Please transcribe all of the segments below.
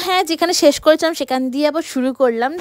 হ্যাঁ, যেখানে শেষ করেছিলাম সেখান দিয়ে আবার শুরু করলাম।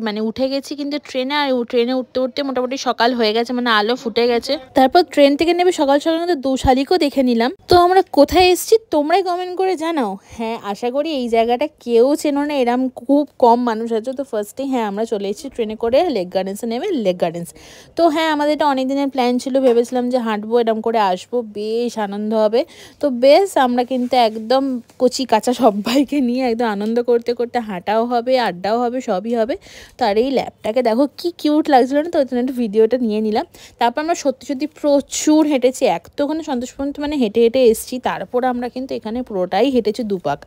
মানে উঠে গেছি কিন্তু ট্রেনে, আর ট্রেনে উঠতে উঠতে মোটামুটি সকাল হয়ে গেছে, মানে আলো ফুটে গেছে। তারপর ট্রেন থেকে নেমে সকাল সকাল কিন্তু 2 শালিকও দেখে নিলাম। তো আমরা কোথায় এসেছি তোমরাই কমেন্ট করে জানাও। হ্যাঁ, আশা করি এই জায়গাটা কেউ চেনো না, এরম খুব কম মানুষ আছে। তো ফার্স্টে হ্যাঁ আমরা চলে এসেছি ট্রেনে করে লেক গার্ডেন্সে নেমে লেক গার্ডেন্স। তো হ্যাঁ, আমাদের এটা অনেক দিনের প্ল্যান ছিল, ভেবেছিলাম যে হাঁটবো, এরম করে আসবো, বেশ আনন্দ হবে। তো বেশ আমরা কিন্তু একদম কচি কাঁচা সবাইকে নিয়ে একদম আনন্দ করতে করতে হাঁটাও হবে, আড্ডাও হবে, সবই হবে। তো আর এই ল্যাবটাকে দেখো কি কিউট লাগছিল না, তো ওই জন্য একটু ভিডিওটা নিয়ে নিলাম। তারপর আমরা সত্যি সত্যি প্রচুর হেঁটেছি, ওখানে সন্তোষ পর্যন্ত মানে হেঁটে হেঁটে এসেছি। তারপর আমরা কিন্তু এখানে পুরোটাই হেঁটেছি দুপাক,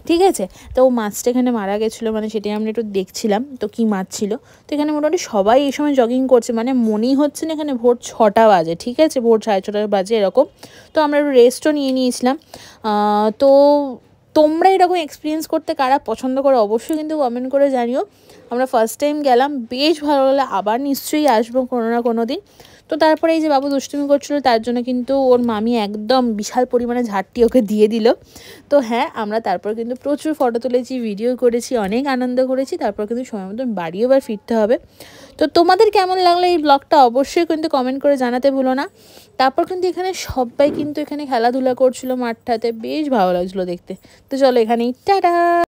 ঠিক আছে। তো মাছটা এখানে মারা গেছিলো, মানে সেটাই আমরা একটু দেখছিলাম তো কী মাছ ছিল। তো এখানে মোটামুটি সবাই এই সময় জগিং করছে, মানে মনেই হচ্ছে না এখানে ভোর 6টা বাজে, ঠিক আছে, ভোর 6:30 বাজে এরকম। তো আমরা একটু রেস্টও নিয়ে নিয়েছিলাম। তো তোমরা এরকম এক্সপিরিয়েন্স করতে কারা পছন্দ করো অবশ্যই কিন্তু কমেন্ট করে জানিও। আমরা ফার্স্ট টাইম গেলাম, বেশ ভালো লাগলো, আবার নিশ্চয়ই আসবো কোনো না কোনো দিন। তো তারপরে এই যে বাবু দুষ্টুমি করছিলো, তার জন্য কিন্তু ওর মামি একদম বিশাল পরিমাণে ঝাড়টি ওকে দিয়ে দিল। তো হ্যাঁ, আমরা তারপর কিন্তু প্রচুর ফটো তুলেছি, ভিডিও করেছি, অনেক আনন্দ করেছি। তারপর কিন্তু সময় মতন বাড়িও এবার ফিরতে হবে। তো তোমাদের কেমন লাগলো এই ব্লগটা অবশ্যই কিন্তু কমেন্ট করে জানাতে ভুলো না। তারপর কিন্তু এখানে সবাই কিন্তু এখানে খেলাধুলা করছিল মাঠটাতে, বেশ ভালো লাগছিলো দেখতে। তো চলো এখানেই টাটা।